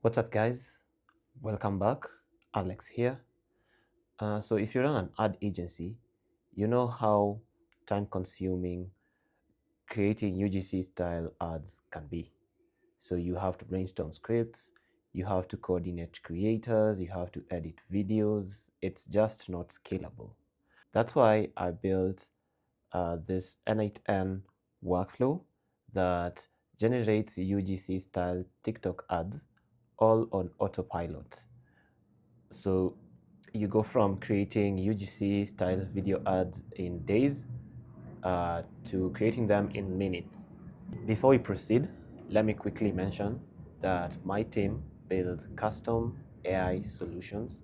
What's up, guys? Welcome back. Alex here. So, if you run an ad agency, you know how time consuming creating UGC style ads can be. So, you have to brainstorm scripts, you have to coordinate creators, you have to edit videos. It's just not scalable. That's why I built this n8n workflow that generates UGC style TikTok ads all on autopilot. So you go from creating UGC style video ads in days to creating them in minutes. Before we proceed, let me quickly mention that my team builds custom AI solutions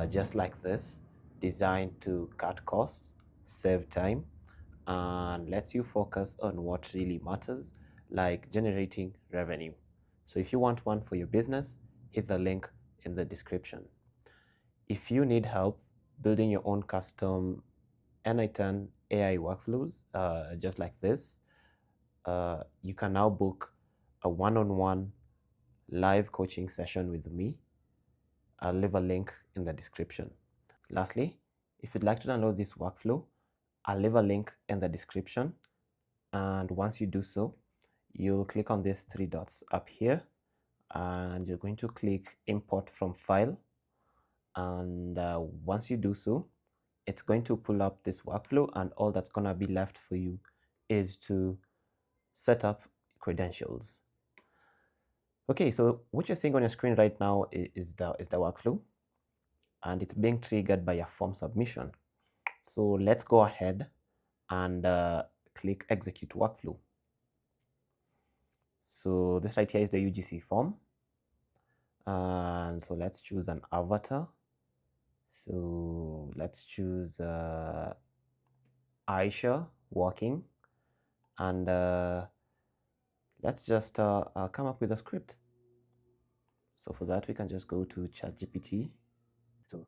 just like this, designed to cut costs, save time, and lets you focus on what really matters, like generating revenue. So if you want one for your business, hit the link in the description. If you need help building your own custom n8n AI workflows, just like this, you can now book a one-on-one live coaching session with me. I'll leave a link in the description. Lastly, if you'd like to download this workflow, I'll leave a link in the description. And once you do so, you'll click on these three dots up here, and you're going to click import from file. And once you do so, it's going to pull up this workflow, and all that's going to be left for you is to set up credentials. Okay, so what you're seeing on your screen right now is the workflow, and it's being triggered by a form submission. So let's go ahead and click execute workflow. So this right here is the UGC form, and so let's choose an avatar. So let's choose Aisha walking, and let's just come up with a script. So for that, we can just go to ChatGPT. So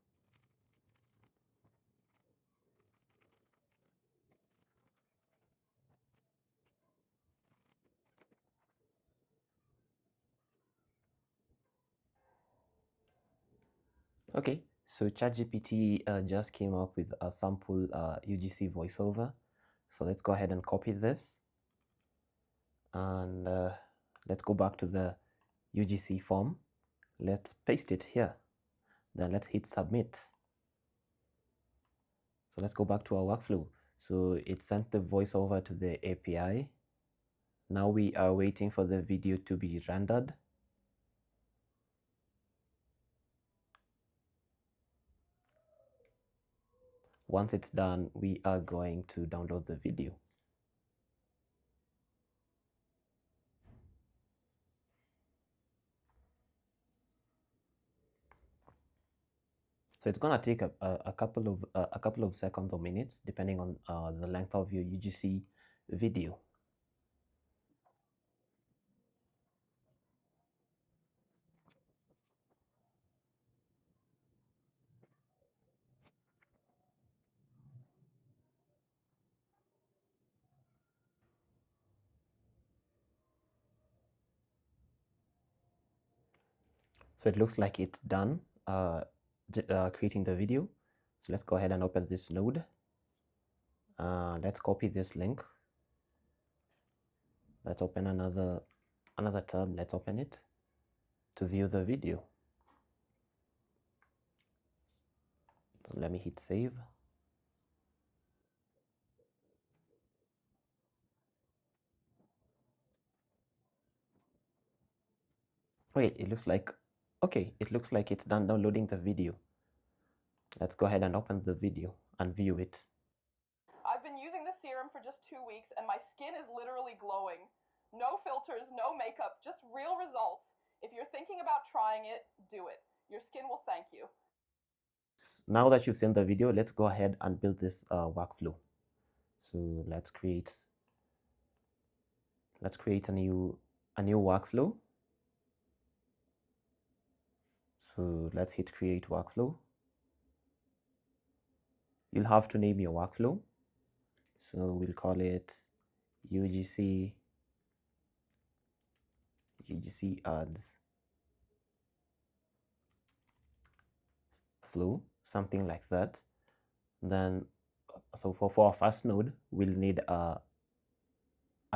okay, so ChatGPT just came up with a sample UGC voiceover. So let's go ahead and copy this, and let's go back to the UGC form. Let's paste it here. Then let's hit submit. So let's go back to our workflow. So it sent the voiceover to the API. Now we are waiting for the video to be rendered. Once it's done, we are going to download the video. So it's gonna take a couple of seconds or minutes, depending on the length of your UGC video. So it looks like it's done creating the video. So let's go ahead and open this node. Let's copy this link. Let's open another tab. Let's open it to view the video. So let me hit save. Wait, it looks like, okay, it looks like it's done downloading the video. Let's go ahead and open the video and view it. I've been using this serum for just 2 weeks and my skin is literally glowing. No filters, no makeup, just real results. If you're thinking about trying it, do it. Your skin will thank you. Now that you've seen the video, let's go ahead and build this workflow. So let's create a new workflow. So let's hit create workflow. You'll have to name your workflow. So we'll call it UGC ads. workflow, something like that. Then, so for our first node, we'll need a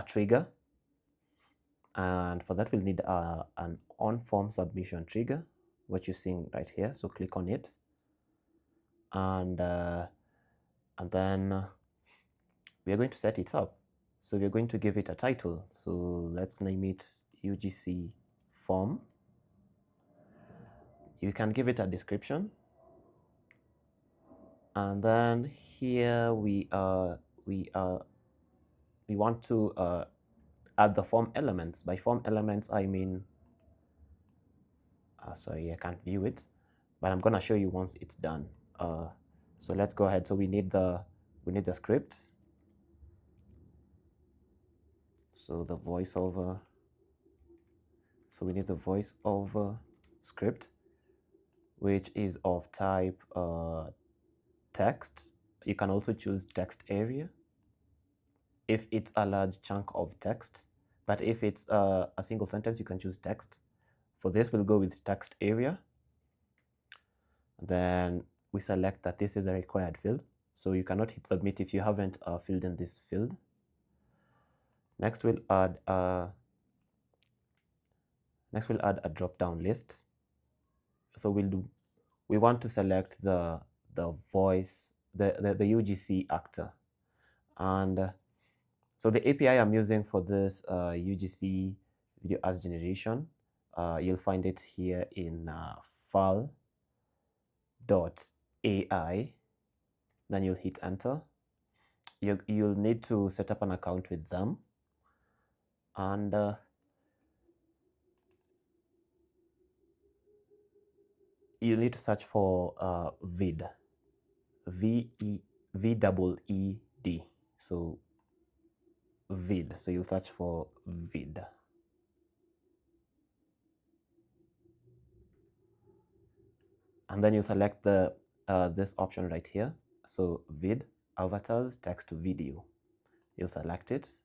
trigger. And for that, we'll need an on-form submission trigger, what you're seeing right here. So click on it. And then we are going to set it up. So we're going to give it a title. So let's name it UGC form. You can give it a description. And then here we want to add the form elements. By form elements, I mean, sorry, I can't view it, but I'm gonna show you once it's done. So let's go ahead. So we need the script. So the voiceover. So we need the voiceover script, which is of type text. You can also choose text area if it's a large chunk of text, but if it's a single sentence, you can choose text. For this, we'll go with text area. Then we select that this is a required field, so you cannot hit submit if you haven't filled in this field. Next, we'll add a drop-down list. So we want to select the voice, the UGC actor, and so the API I'm using for this UGC video as generation, you'll find it here in file.ai. Then you'll hit enter. You'll need to set up an account with them, and you'll need to search for vid, VEED. So vid. So you'll search for vid. And then you select the this option right here. So vid, avatars, text to video. You select it.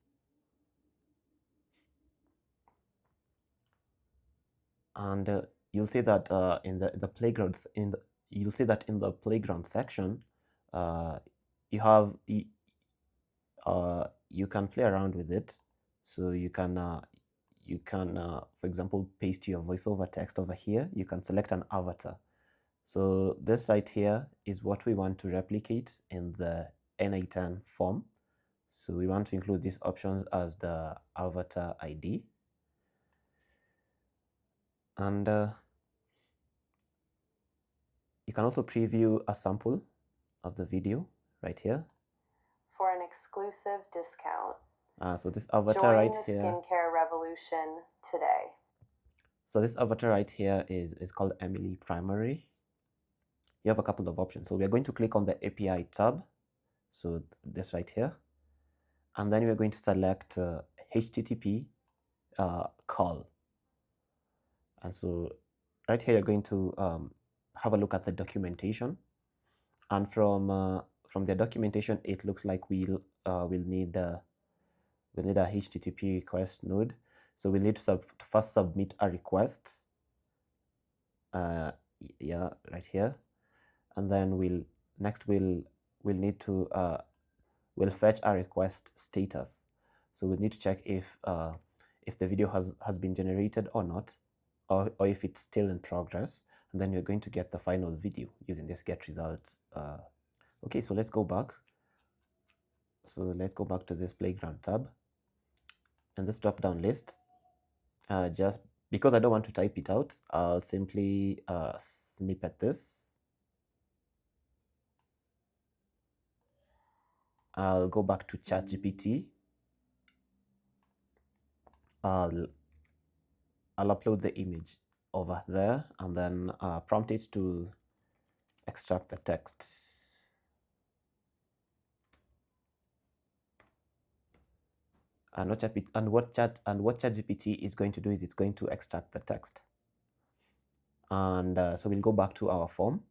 And you'll see that in the playgrounds, you'll see that in the playground section, you have you can play around with it. So you can for example, paste your voiceover text over here. You can select an avatar. So this right here is what we want to replicate in the n8n form. So we want to include these options as the avatar ID. And you can also preview a sample of the video right here for an exclusive discount. So this avatar right here. Join the skincare revolution today. So this avatar right here is called Emily Primary. You have a couple of options. So we are going to click on the API tab. So this right here. And then we're going to select HTTP call. And so right here, you're going to have a look at the documentation. And from the documentation, it looks like we'll need a HTTP request node. So we need to first submit a request. Yeah, right here. And then we'll need to we'll fetch a request status. So we need to check if the video has been generated or not, or if it's still in progress. And then you're going to get the final video using this get results. Okay, so let's go back. So let's go back to this playground tab. And this drop-down list, just because I don't want to type it out, I'll simply snippet this. I'll go back to ChatGPT. I'll upload the image over there and then prompt it to extract the text. And what ChatGPT is going to do is it's going to extract the text. And so we'll go back to our form.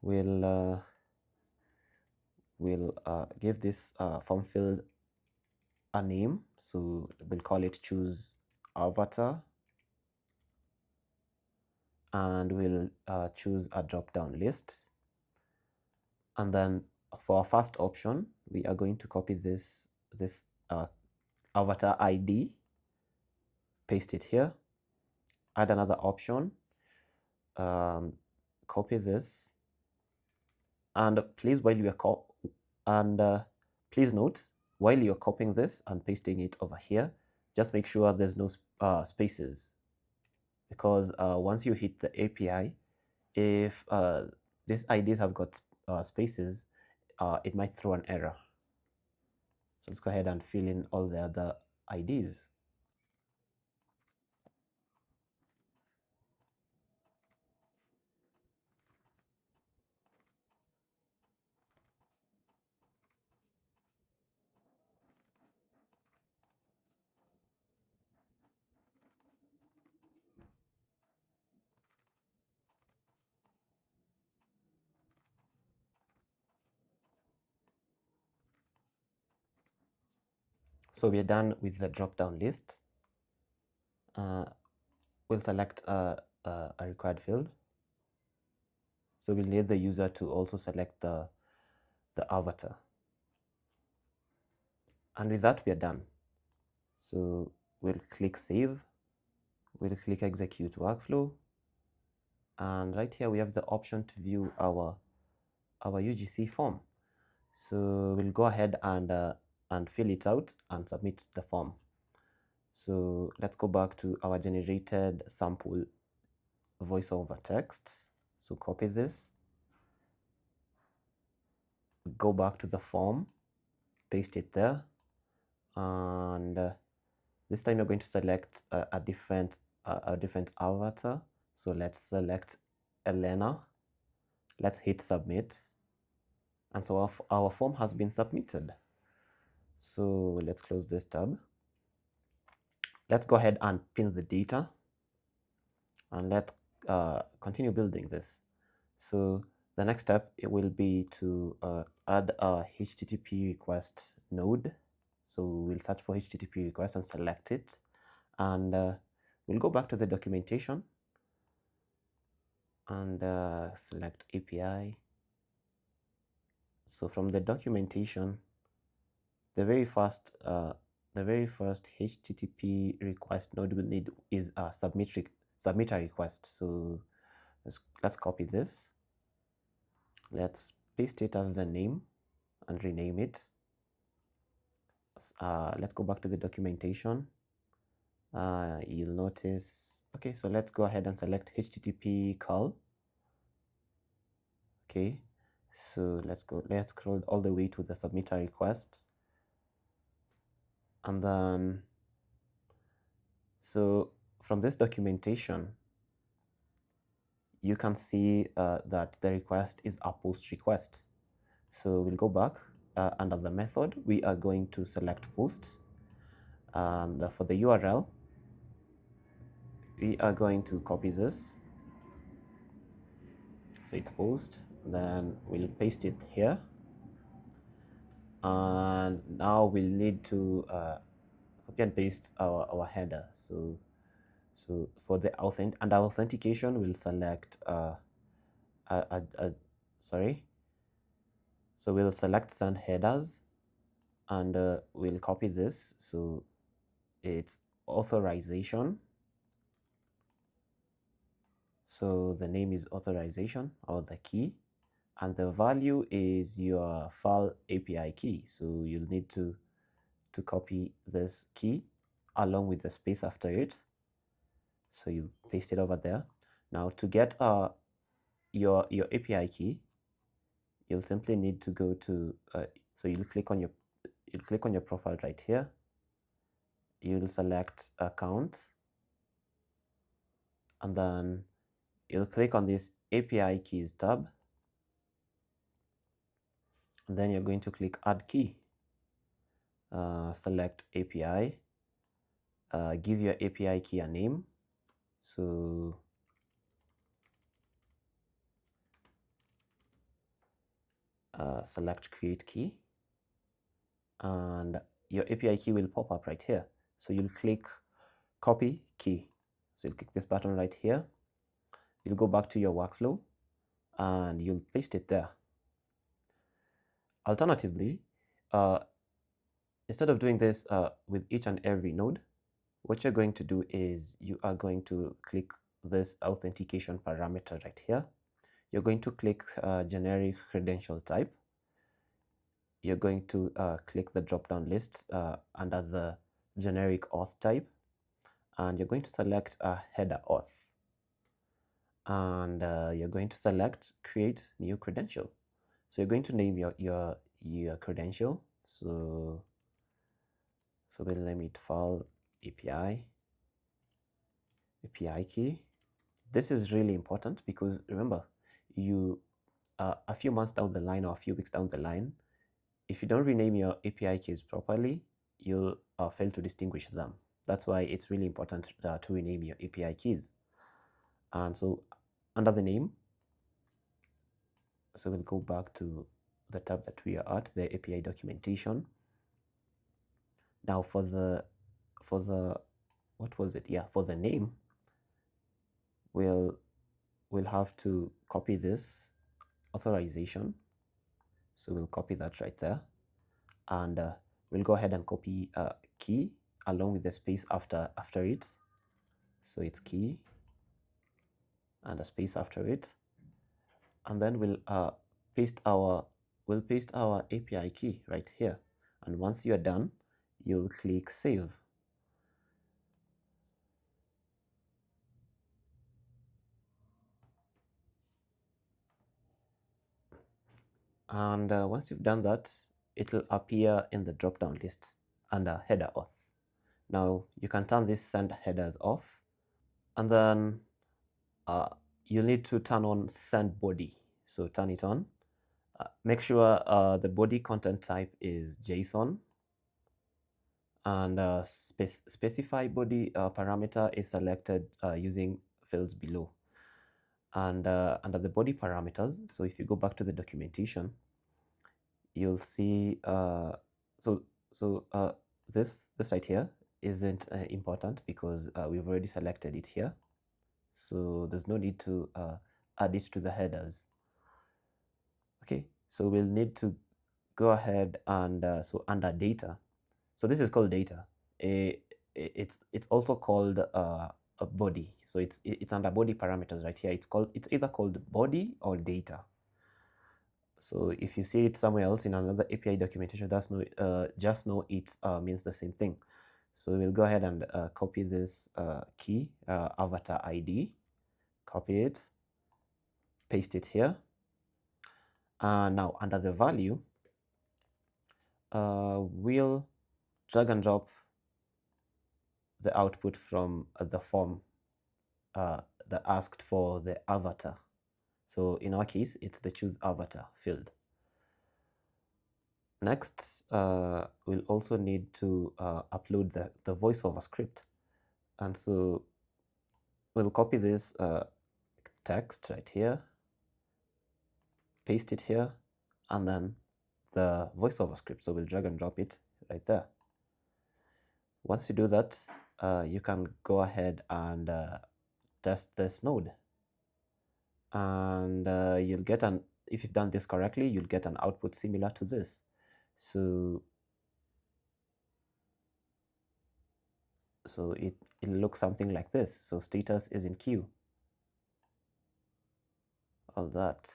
We'll give this form field a name. So we'll call it choose avatar. and we'll choose a drop-down list. And then for our first option, we are going to copy this avatar ID, paste it here, add another option, copy this, and please please note, while you're copying this and pasting it over here, just make sure there's no spaces, because once you hit the API, if these IDs have got spaces, it might throw an error. So let's go ahead and fill in all the other IDs. So we're done with the drop-down list. We'll select a required field. So we'll need the user to also select the avatar. And with that, we are done. So we'll click Save. We'll click Execute Workflow. And right here, we have the option to view our UGC form. So we'll go ahead and fill it out and submit the form. So let's go back to our generated sample voiceover text. So copy this, go back to the form, paste it there, and this time you're going to select a different avatar. So let's select Elena. Let's hit submit, and so our form has been submitted. So let's close this tab. Let's go ahead and pin the data, and let's continue building this. So the next step, it will be to add a HTTP request node. So we'll search for HTTP request and select it, and we'll go back to the documentation and select API. So from the documentation, the very first HTTP request node we'll need is a submitter request. So let's copy this. Let's paste it as the name and rename it. Let's go back to the documentation. You'll notice, okay, so let's go ahead and select HTTP call. Okay, so let's scroll all the way to the submitter request. And then, so from this documentation, you can see that the request is a post request. So we'll go back under the method. We are going to select post, and for the URL, we are going to copy this. So it's post, then we'll paste it here, and now we'll need to copy and paste our header. So for the authentication, we'll select so we'll select send headers, and we'll copy this. So it's authorization. So the name is authorization, or the key, and the value is your file API key. So you'll need to copy this key along with the space after it. So you paste it over there. Now to get your API key, you'll simply need to go to so you'll click on your profile right here. You'll select account, and then you'll click on this API keys tab, and then you're going to click add key. Select API, give your API key a name. So select create key, and your API key will pop up right here. So you'll click copy key. So you'll click this button right here. you'll go back to your workflow and you'll paste it there. Alternatively, instead of doing this with each and every node, what you're going to do is you are going to click this authentication parameter right here. You're going to click generic credential type. You're going to click the drop-down list under the generic auth type, and you're going to select a header auth. And you're going to select create new credential. So you're going to name your credential. So we'll name it file API key. This is really important because remember, you a few months down the line or a few weeks down the line, if you don't rename your API keys properly, you'll fail to distinguish them. That's why it's really important to rename your API keys. And so under the name, so we'll go back to the tab that we are at, the API documentation. Now for the what was it? Yeah, for the name, we'll have to copy this authorization. So we'll copy that right there, and we'll go ahead and copy key along with the space after it. So it's key and a space after it, and then we'll paste our API key right here. And once you are done, you'll click save. And once you've done that, it'll appear in the drop-down list under header auth. Now you can turn this send headers off, and then you need to turn on send body. So turn it on. Make sure the body content type is JSON, and specify body parameter is selected using fields below. And under the body parameters, so if you go back to the documentation, you'll see this right here isn't important because we've already selected it here, so there's no need to add it to the headers. Okay, so we'll need to go ahead and so under data, so this is called data. It's also called a body, so it's under body parameters right here. It's either called body or data. So if you see it somewhere else in another API documentation, just know it means the same thing. So we'll go ahead and copy this key, avatar ID, copy it, paste it here. Now under the value, we'll drag and drop the output from the form that asked for the avatar. So in our case, it's the choose avatar field. Next, we'll also need to upload the voiceover script. And so we'll copy this text right here, paste it here, and then the voiceover script. So we'll drag and drop it right there. Once you do that, you can go ahead and test this node. And you'll get if you've done this correctly, you'll get an output similar to this. So it looks something like this. So status is in queue. All that.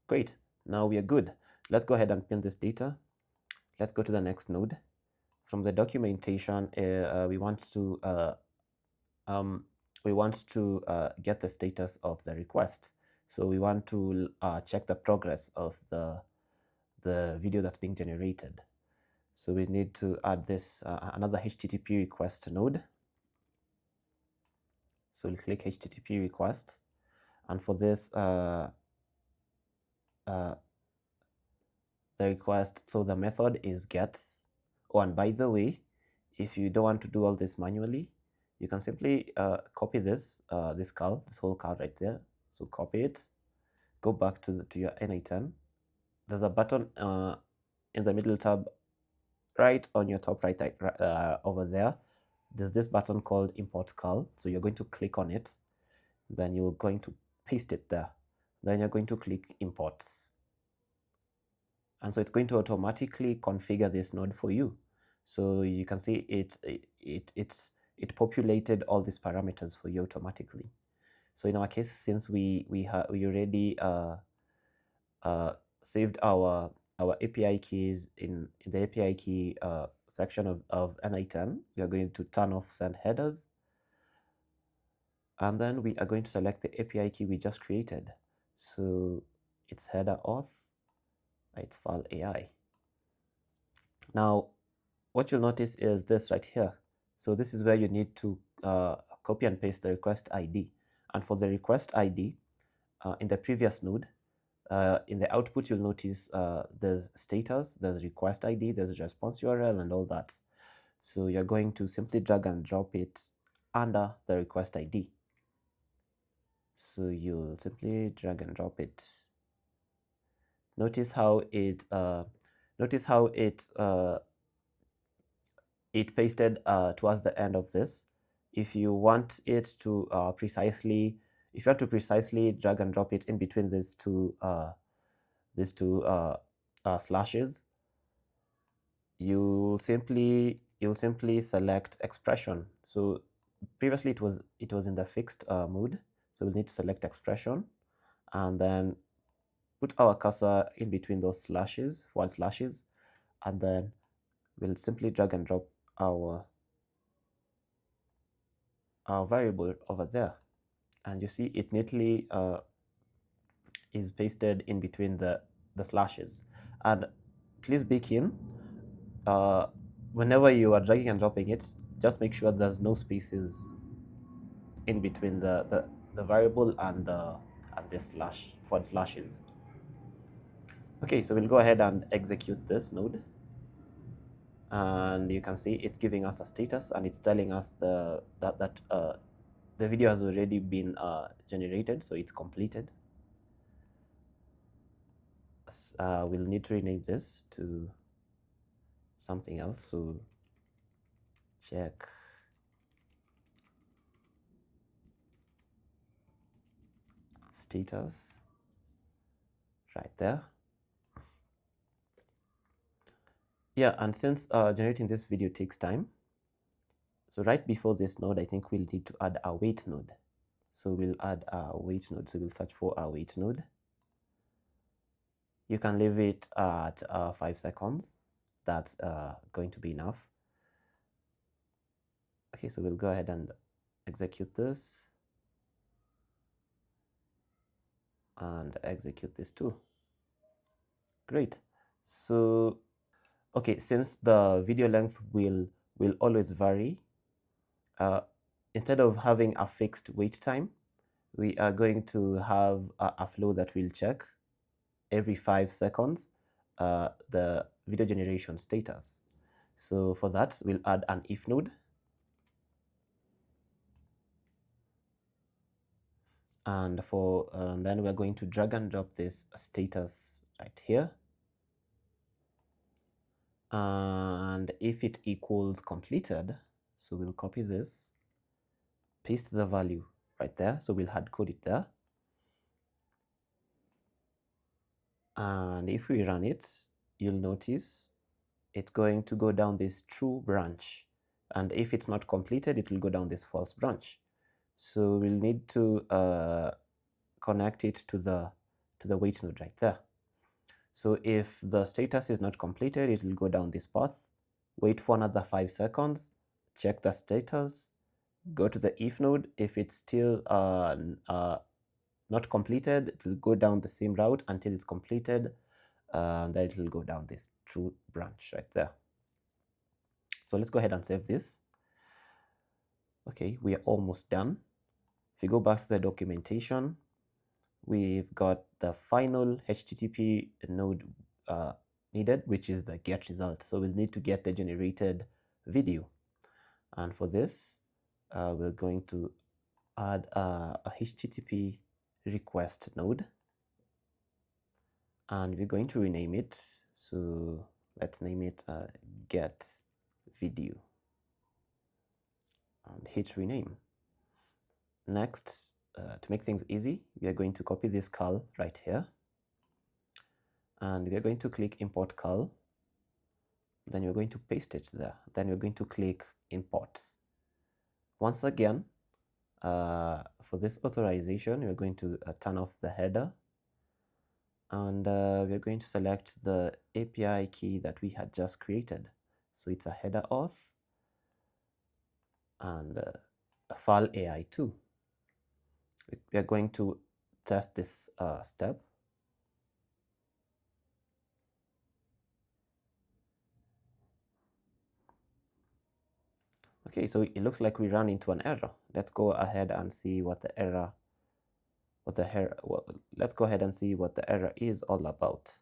Great. Now we are good. Let's go ahead and pin this data. Let's go to the next node. From the documentation, we want to get the status of the request. So we want to check the progress of the video that's being generated. So we need to add this another HTTP request node. So we'll click HTTP request, and for this the request, so the method is get. Oh, and by the way, if you don't want to do all this manually, you can simply copy this whole card right there. So copy it, go back to your n8n. There's a button in the middle tab right on your top right over there. There's this button called import call. So you're going to click on it. Then you're going to paste it there. Then you're going to click imports. And so it's going to automatically configure this node for you. So you can see it populated all these parameters for you automatically. So in our case, since we already saved our API keys in the API key section of n8n, we are going to turn off send headers, and then we are going to select the API key we just created. So it's header auth, it's file AI. Now what you'll notice is this right here. So this is where you need to copy and paste the request ID. And for the request ID, in the previous node, in the output, you'll notice there's status, there's request ID, there's response URL, and all that. So you're going to simply drag and drop it under the request ID. So you'll simply drag and drop it. Notice how it it pasted towards the end of this. If you want it to precisely drag and drop it in between these two slashes, you'll simply select expression. So previously it was in the fixed mode, so we'll need to select expression and then put our cursor in between those slashes, forward slashes, and then we'll simply drag and drop our variable over there, and you see it neatly is pasted in between the slashes. And please be keen, whenever you are dragging and dropping it, just make sure there's no spaces in between the variable and the slash forward slashes. Okay, so we'll go ahead and execute this node, and you can see it's giving us a status, and it's telling us that the video has already been generated, so it's completed. We'll need to rename this to something else, so check status right there. Yeah, and since generating this video takes time, so right before this node, I think we'll need to add a wait node. So we'll add a wait node. So we'll search for a wait node. You can leave it at 5 seconds. That's going to be enough. Okay, so we'll go ahead and execute this and execute this too. Great. So okay, since the video length will always vary, instead of having a fixed wait time, we are going to have a flow that will check every 5 seconds the video generation status. So for that, we'll add an if node. And for then we're going to drag and drop this status right here. And if it equals completed, so we'll copy this, paste the value right there. So we'll hard code it there. And if we run it, you'll notice it's going to go down this true branch. And if it's not completed, it will go down this false branch. So we'll need to connect it to the wait node right there. So if the status is not completed, it will go down this path, wait for another 5 seconds, check the status, go to the if node. If it's still not completed, it will go down the same route until it's completed, and then it will go down this true branch right there. So let's go ahead and save this. Okay, we are almost done. If you go back to the documentation, we've got the final HTTP node needed, which is the get result. So we'll need to get the generated video. And for this, we're going to add a HTTP request node. And we're going to rename it. So let's name it get video. And hit rename. Next, to make things easy, we are going to copy this curl right here, and we are going to click import curl. Then we're going to paste it there. Then we're going to click import. Once again, for this authorization, we're going to turn off the header, and we're going to select the API key that we had just created. So it's a header auth and a file AI2. We are going to test this step. Okay, so it looks like we ran into an error. Let's go ahead and see what the error, well, let's go ahead and see what the error is all about.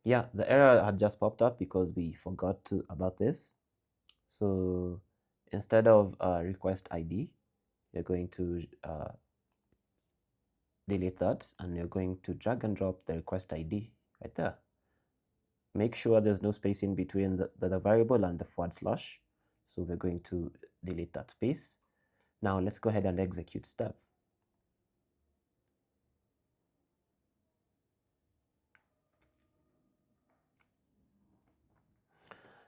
Yeah, the error had just popped up because we forgot to about this. So instead of request ID, you're going to delete that, and you're going to drag and drop the request ID right there. Make sure there's no space in between the variable and the /. So we're going to delete that space. Now let's go ahead and execute step.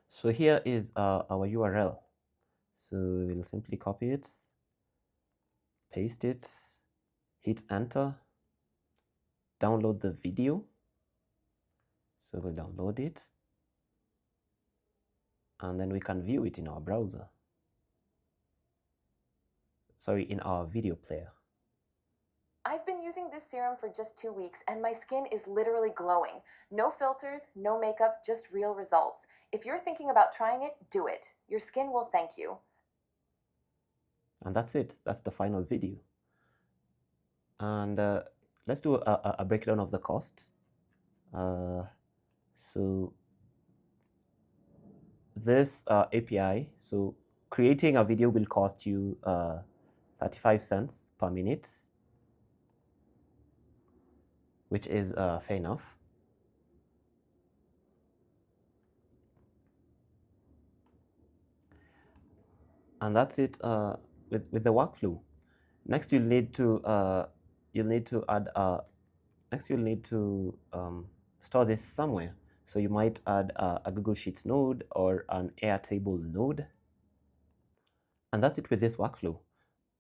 So here is our URL. So we'll simply copy it, paste it, hit enter, download the video. So we'll download it, and then we can view it in our browser. Sorry, in our video player. I've been using this serum for just 2 weeks and my skin is literally glowing. No filters, no makeup, just real results. If you're thinking about trying it, do it. Your skin will thank you. And that's it. That's the final video. And let's do a breakdown of the costs. So this API, so creating a video will cost you 35 cents per minute, which is fair enough. And that's it with the workflow. Next, you'll need to add next you'll need to store this somewhere. So you might add a Google Sheets node or an Airtable node. And that's it with this workflow.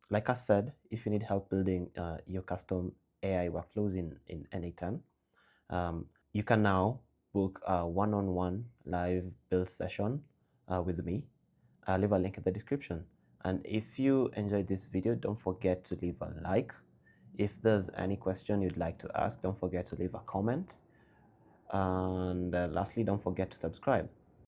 Like I said, if you need help building your custom AI workflows in n8n, you can now book a one-on-one live build session with me. I'll leave a link in the description. And if you enjoyed this video, don't forget to leave a like. If there's any question you'd like to ask, don't forget to leave a comment. And lastly, don't forget to subscribe.